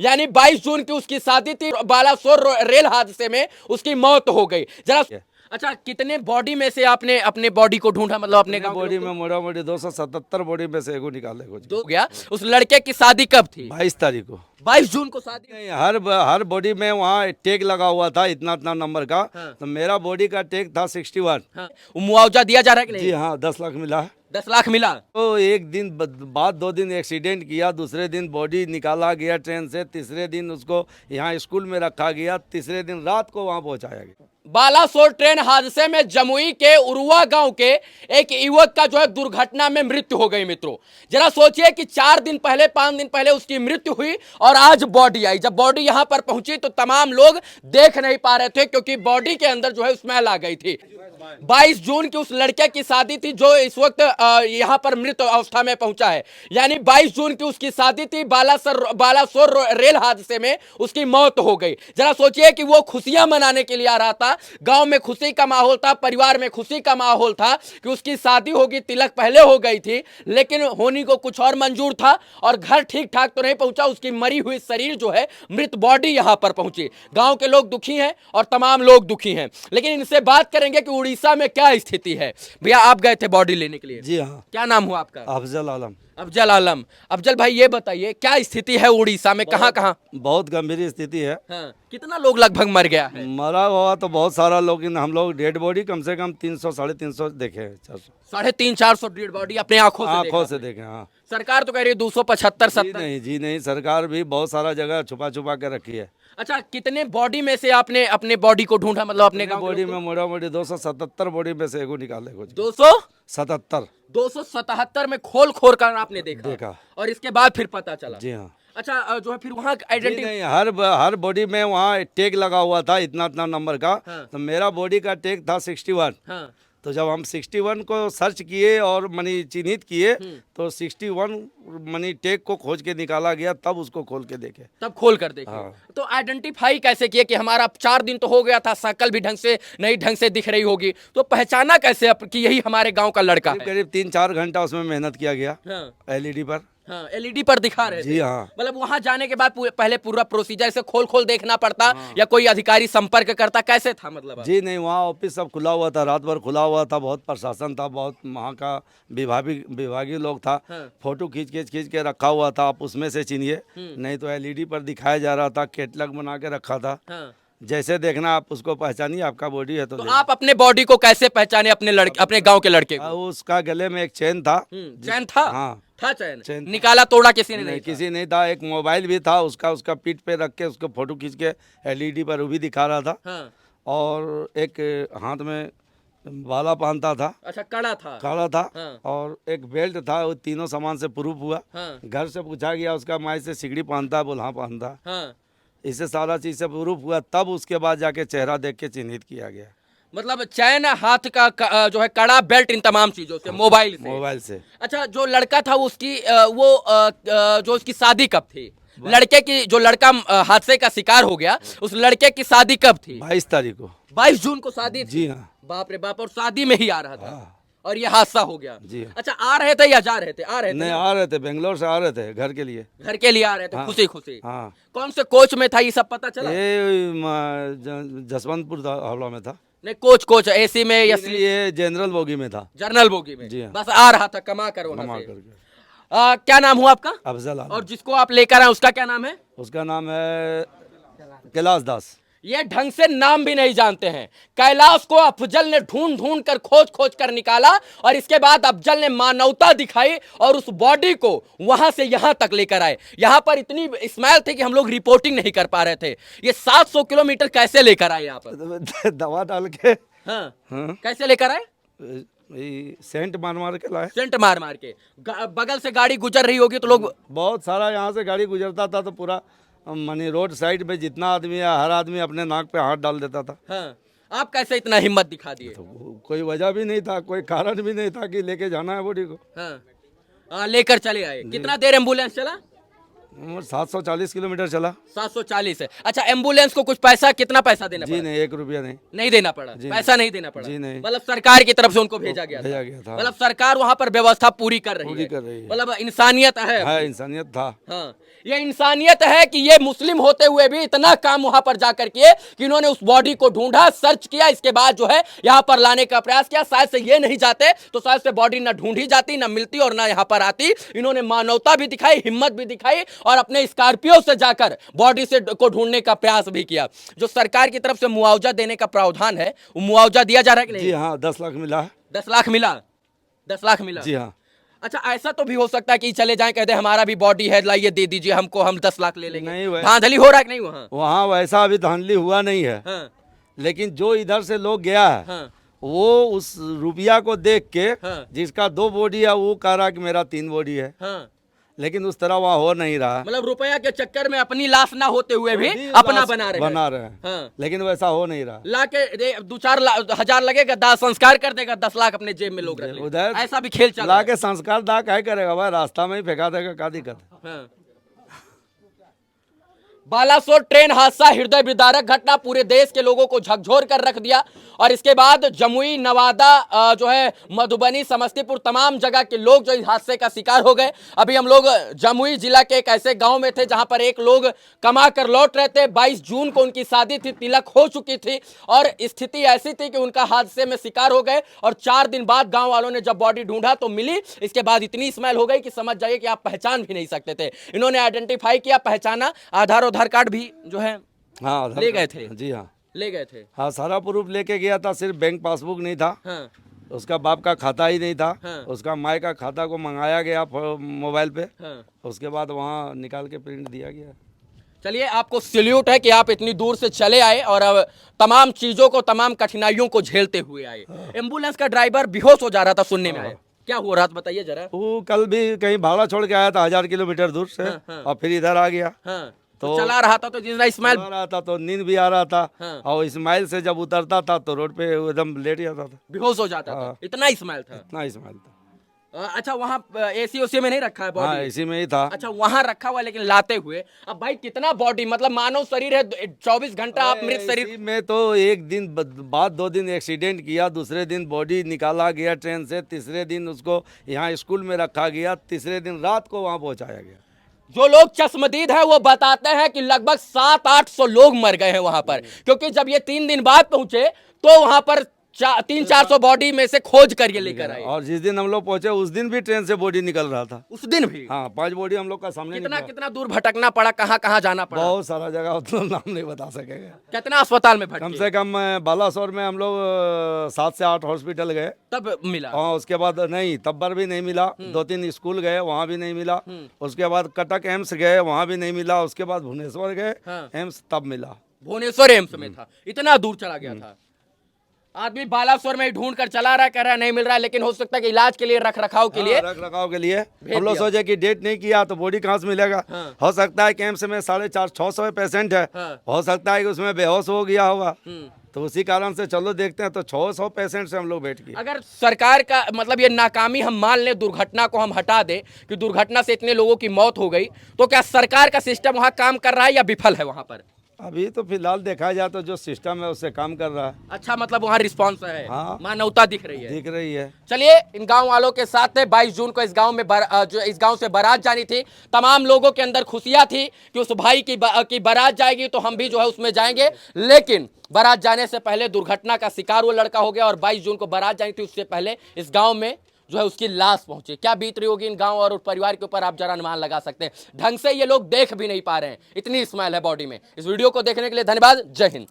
यानी 22 जून की उसकी शादी थी, बालासोर रेल हादसे में उसकी मौत हो गई। जरा अच्छा, कितने बॉडी में से आपने अपने बॉडी को ढूंढा, मतलब अपने गांव बॉडी में मोटा मोटी 277 बॉडी में से एगो निकाले कुछ हो गया। उस लड़के की शादी कब थी? 22 तारीख को। 22 जून को शादी। नहीं, हर बॉडी में वहाँ टैग लगा हुआ था इतना इतना नंबर का। हाँ। तो मेरा बॉडी का टैग था 61। हाँ। मुआवजा दिया जा रहा है कि नहीं? जी हाँ, 10 लाख मिला है। 10 लाख मिला। तो एक दिन बाद 2 दिन एक्सीडेंट किया, दूसरे दिन बॉडी निकाला गया ट्रेन से, तीसरे दिन उसको यहाँ स्कूल में रखा गया, तीसरे दिन रात को वहाँ पहुँचाया गया। बालासोर ट्रेन हादसे में जमुई के उरुआ गांव के एक युवक का जो है दुर्घटना में मृत्यु हो गई। मित्रों, जरा सोचिए कि 4 दिन पहले 5 दिन पहले उसकी मृत्यु हुई और आज बॉडी आई। जब बॉडी यहां पर पहुंची तो तमाम लोग देख नहीं पा रहे थे, क्योंकि बॉडी के अंदर जो है स्मेल आ गई थी। 22 जून की उस लड़के की शादी थी जो इस वक्त यहां पर मृत अवस्था में पहुंचा है। यानी 22 जून की उसकी शादी थी, बालासोर रेल हादसे में उसकी मौत हो गई। जरा सोचिए कि वो खुशियां मनाने के लिए आ रहा था, गांव में खुशी का माहौल था, परिवार में खुशी का माहौल था कि उसकी शादी होगी, तिलक पहले हो गई थी, लेकिन होनी को कुछ और मंजूर था और घर ठीक ठाक तो नहीं पहुंचा। उसकी मरी हुई शरीर जो है, मृत बॉडी यहां पर पहुंची। गांव के लोग दुखी हैं और तमाम लोग दुखी हैं, लेकिन इनसे बात करेंगे कि उड़ीसा में क्या स्थिति है। भैया, आप गए थे बॉडी लेने के लिए? जी हाँ। क्या नाम हुआ आपका? अफजल आलम। अफजल आलम। अफजल भाई, ये बताइए क्या स्थिति है उड़ीसा में, कहाँ कहाँ? बहुत गंभीर स्थिति है। हाँ, कितना लोग लगभग मर गया है? मरा हुआ तो बहुत सारा लोग, हम लोग डेड बॉडी कम से कम 300 350 देखे हैं, 400 350-400 डेड बॉडी अपने आंखों से देखे। हाँ, सरकार तो कह रही है 275 जी 70। नहीं, जी नहीं, सरकार भी बहुत सारा जगह छुपा छुपा के रखी है। अच्छा, कितने बॉडी में से आपने अपने बॉडी को ढूंढा, मतलब अपने गांव बॉडी में मोटा मोटी 277 बॉडी में से एगो निकाले कुछ 277 277 में खोल कर आपने देखा और इसके बाद फिर पता चला? जी हाँ। अच्छा, जो है फिर वहाँ जी आइडेंटिटी नहीं, हर बॉडी में वहाँ टैग लगा हुआ था इतना इतना नंबर का। हाँ। तो मेरा बॉडी का टैग था 61। हाँ। तो जब हम 61 को सर्च किए और मनी चिन्हित किए तो 61 मनी टैग को खोज के निकाला गया, तब उसको खोल के देखे। तब खोल कर देखे। हाँ। तो आइडेंटिफाई कैसे किए कि हमारा 4 दिन तो हो गया था, शक्ल भी ढंग से नहीं ढंग से दिख रही होगी, तो पहचाना कैसे कि यही हमारे गांव का लड़का है? करीब 3-4 घंटा उसमें मेहनत किया गया। हाँ। एलईडी पर। हाँ, एलईडी पर दिखा रहे थे। जी हाँ। मतलब वहां जाने के बाद पहले पूरा प्रोसीजर से खोल देखना पड़ता। हाँ। या कोई अधिकारी संपर्क करता, कैसे था मतलब? जी नहीं, वहाँ ऑफिस सब खुला हुआ था, रात भर खुला हुआ था, बहुत प्रशासन था, बहुत वहाँ का विभागीय लोग था। हाँ। फोटो खींच के रखा हुआ था, आप उसमें से चिनिए, नहीं तो एलईडी पर दिखाया जा रहा था, कैटलॉग बना के रखा था। हाँ। जैसे देखना आप उसको पहचानिए, आपका बॉडी है तो आप अपने बॉडी को कैसे पहचाने, अपने गांव के लड़के को? उसका गले में एक चेन था। चैन था? हाँ था चैन। चैन निकाला तोड़ा किसी ने? नहीं, किसी नहीं था। एक मोबाइल भी था उसका पीठ पे रख के उसको फोटो खींच के एलईडी पर वो भी दिखा रहा था। हाँ। और एक हाथ में बाला पहनता था। अच्छा, कड़ा था? काला था। हाँ। और एक बेल्ट था, वो तीनों सामान से प्रूफ हुआ। हाँ। घर से पूछा गया उसका, माई से सिगड़ी पहनता है, बोल हाँ पहनता है। हाँ। इससे सारा चीज से प्रूफ हुआ, तब उसके बाद जाके चेहरा देख के चिन्हित किया गया। मतलब चैन, हाथ का जो है कड़ा, बेल्ट, इन तमाम चीजों से, मोबाइल से। अच्छा, जो लड़का था उसकी जो उसकी शादी कब थी? लड़के की, जो लड़का हादसे का शिकार हो गया, उस लड़के की शादी कब थी? 22 तारीख को। 22 जून को शादी थी? जी हाँ। बाप रे बाप, और शादी में ही आ रहा था। हाँ। और ये हादसा हो गया? जी। अच्छा, आ रहे थे या जा रहे थे? नहीं, आ रहे थे, बेंगलोर से आ रहे थे घर के लिए। घर के लिए आ रहे थे? हाँ। खुशी। हाँ। कौन से कोच में था, ये सब पता चला? ये जसवंतपुर हावड़ा में था। नहीं, कोच एसी में या ये जनरल बोगी में था। जनरल बोगी में? जी हाँ। बस आ रहा था कमा कर वहाँ कमा से। करके। क्या नाम हुआ आपका? अफजल आलम। और जिसको आप लेकर आए उसका क्या नाम है? उसका नाम है कैलाश दास। ये ढंग से नाम भी नहीं जानते हैं। कैलाश को अफजल ने ढूंढ कर खोज कर निकाला और इसके बाद अफजल ने मानवता दिखाई और उस बॉडी को वहां से यहां तक लेकर आए। यहां पर इतनी स्मेल थी कि हम लोग रिपोर्टिंग नहीं कर पा रहे थे। ये 700 किलोमीटर कैसे लेकर आए यहाँ पर? दवा डाल के। हाँ। हाँ। कैसे लेकर आए? सेंट मार के लाए। सेंट मार के। बगल से गाड़ी गुजर रही होगी तो लोग, बहुत सारा यहाँ से गाड़ी गुजरता था, तो पूरा मनी रोड साइड में जितना आदमी है, हर आदमी अपने नाक पे हाथ डाल देता था। हाँ। आप कैसे इतना हिम्मत दिखा दिए? तो कोई वजह भी नहीं था, कोई कारण भी नहीं था कि लेके जाना है बॉडी को। हाँ। लेकर चले आए। कितना देर एम्बुलेंस चला? 740 किलोमीटर चला। 740 है। अच्छा, एम्बुलेंस को कुछ पैसा, कितना पैसा देना जी पड़ा? नहीं, 1 रुपया नहीं। नहीं देना पड़ा, जी पैसा नहीं देना पड़ा। जी नहीं। मतलब सरकार की तरफ से उनको भेजा गया था। मतलब सरकार वहां पर व्यवस्था पूरी कर रही पूरी है। कर रही है। मतलब इंसानियत है। हाँ, इंसानियत था। हाँ, ये इंसानियत है कि ये मुस्लिम होते हुए भी इतना काम वहां पर जाकर किए कि इन्होंने उस बॉडी को ढूंढा, सर्च किया, इसके बाद जो है यहाँ पर लाने का प्रयास किया। शायद से ये नहीं जाते तो शायद से बॉडी ना ढूंढी जाती, ना मिलती और ना यहाँ पर आती। इन्होंने मानवता भी दिखाई, हिम्मत भी दिखाई और अपने स्कॉर्पियो से जाकर बॉडी से को ढूंढने का प्रयास भी किया। जो सरकार की तरफ से मुआवजा देने का प्रावधान है, वो मुआवजा दिया जा रहा है कि नहीं? जी हाँ, 10 लाख मिला। 10 लाख मिला? 10 लाख मिला? जी हाँ। अच्छा, ऐसा तो भी हो सकता है कि चले जाएं, कहते हमारा भी बॉडी है, लाइए दे दीजिए हमको, हम 10 लाख ले लेंगे। नहीं, धांधली हो रहा है कि नहीं वहाँ? वहाँ वैसा अभी धांधली हुआ नहीं है। हाँ, लेकिन जो इधर से लोग गया है, हाँ, वो उस रुपया को देख के, हाँ। जिसका 2 बॉडी है वो कह रहा कि मेरा 3 बॉडी है। हाँ। लेकिन उस तरह वहाँ हो नहीं रहा। मतलब रुपया के चक्कर में अपनी लाश ना होते हुए भी खुद ही अपना लाश बना रहे हैं। हाँ। लेकिन वैसा हो नहीं रहा। ला के 2-4 हजार लगेगा, दाह संस्कार कर देगा, 10 लाख अपने जेब में लोग रख लेंगे। उधर ऐसा भी खेल चल रहा ला है। के संस्कार दाह क्या करेगा भाई, रास्ता में ही फेंका देगा, क्या दिक्कत है। हाँ। बालासोर ट्रेन हादसा हृदय विदारक घटना, पूरे देश के लोगों को झकझोर कर रख दिया। और इसके बाद जमुई, नवादा, जो है मधुबनी, समस्तीपुर, तमाम जगह के लोग जो इस हादसे का शिकार हो गए। अभी हम लोग जमुई जिला के एक ऐसे गांव में थे जहां पर एक लोग कमा कर लौट रहे थे। 22 जून को उनकी शादी थी, तिलक हो चुकी थी और स्थिति ऐसी थी कि उनका हादसे में शिकार हो गए। और 4 दिन बाद गांव वालों ने जब बॉडी ढूंढा तो मिली। इसके बाद इतनी स्मेल हो गई कि समझ जाइए कि आप पहचान भी नहीं सकते थे। इन्होंने आइडेंटिफाई किया, पहचाना, आधार कार्ड भी जो है हाँ, ले गए थे। जी हाँ, ले गए थे। हाँ, सारा प्रूफ लेके गया था, सिर्फ बैंक पासबुक नहीं था। हाँ। उसका बाप का खाता ही नहीं था। हाँ। उसका माँ का खाता को मंगाया गया मोबाइल पे। हाँ। उसके बाद वहाँ निकाल के प्रिंट दिया गया। चलिए, आपको सैल्यूट है कि आप इतनी दूर से चले आए और अब तमाम चीजों को, तमाम कठिनाइयों को झेलते हुए आए। एम्बुलेंस का ड्राइवर बेहोश हो जा रहा था, सुनने में आया। क्या हो रहा था बताइए जरा। वो कल भी कहीं भाड़ा छोड़ के आया था 1000 किलोमीटर दूर से। हाँ। और फिर इधर आ गया। हाँ। तो चला रहा था तो जितना स्मेल आ रहा था तो नींद भी आ रहा था। हाँ। और इस्माइल से जब उतरता था तो रोड पे एकदम लेट जाता था। बेहोश हो जाता था, इतना स्मेल था। इतना इस्माइल था। अच्छा, वहाँ एसी ओसी में नहीं रखा है हाँ, बॉडी? इसी में ही था। अच्छा, वहाँ रखा हुआ, लेकिन लाते हुए अब भाई कितना बॉडी, मतलब मानव शरीर है, 24 घंटा आप मृत शरीर। इसी में तो एक दिन बाद 2 दिन एक्सीडेंट किया, दूसरे दिन बॉडी निकाला गया ट्रेन से, तीसरे दिन उसको यहाँ स्कूल में रखा गया, तीसरे दिन रात को वहाँ पहुँचाया गया। जो लोग चश्मदीद हैं वो बताते हैं कि लगभग 700-800 लोग मर गए हैं वहां पर, क्योंकि जब ये 3 दिन बाद पहुंचे तो वहां पर 300-400 बॉडी में से खोज कर ये लेकर आए। और जिस दिन हम लोग पहुंचे उस दिन भी ट्रेन से बॉडी निकल रहा था। उस दिन भी? हाँ, 5 बॉडी हम लोग का सामने कितना निकला। कितना दूर भटकना पड़ा, कहाँ कहाँ जाना पड़ा? बहुत सारा जगह, उतना नाम नहीं बता सकेगा। कितना अस्पताल में कम भटके? से कम बालासोर में हम लोग 7 से 8 हॉस्पिटल गए, तब मिला? हाँ। उसके बाद नहीं, तब्बर भी नहीं मिला। 2-3 स्कूल गए, वहाँ भी नहीं मिला। उसके बाद कटक एम्स गए, वहाँ भी नहीं मिला। उसके बाद भुवनेश्वर गए, हाँ। एम्स तब मिला। भुवनेश्वर एम्स में था, इतना दूर चला गया था। आदमी बालासोर में ढूंढ कर चला रहा है, कह रहा है नहीं मिल रहा है, लेकिन हो सकता है कि इलाज के लिए, रख रखाव के लिए, रख रखाव के लिए भेज हम लोग दिया। सोचे कि डेट नहीं किया तो बॉडी कहाँ से मिलेगा। हाँ। हो सकता है कि एम्स में 450-600 पेशेंट है। हाँ। हो सकता है कि उसमें बेहोश हो गया होगा, तो उसी कारण से चलो देखते हैं। तो 600 पेशेंट से हम लोग बैठ गए। अगर सरकार का मतलब ये नाकामी हम मान लें, दुर्घटना को हम हटा दें कि दुर्घटना से इतने लोगों की मौत हो गई, तो क्या सरकार का सिस्टम वहाँ काम कर रहा है या विफल है वहाँ पर? अभी तो फिलहाल देखा जाए तो जो सिस्टम है उससे काम कर रहा है। अच्छा, मतलब वहाँ रिस्पांस है, हाँ। मानवता दिख रही है। दिख रही है। चलिए, इन गांव वालों के साथ थे। 22 जून को इस गांव में जो इस गांव से बारात जानी थी, तमाम लोगों के अंदर खुशियां थी कि उस भाई की बारात जाएगी तो हम भी जो है उसमें जाएंगे। लेकिन बारात जाने से पहले दुर्घटना का शिकार वो लड़का हो गया और 22 जून को बारात जानी थी, उससे पहले इस गाँव में जो है उसकी लाश पहुंची। क्या बीत रही होगी इन गांव और परिवार के ऊपर, आप जरा अनुमान लगा सकते हैं। ढंग से ये लोग देख भी नहीं पा रहे हैं, इतनी स्मेल है बॉडी में। इस वीडियो को देखने के लिए धन्यवाद। जय हिंद।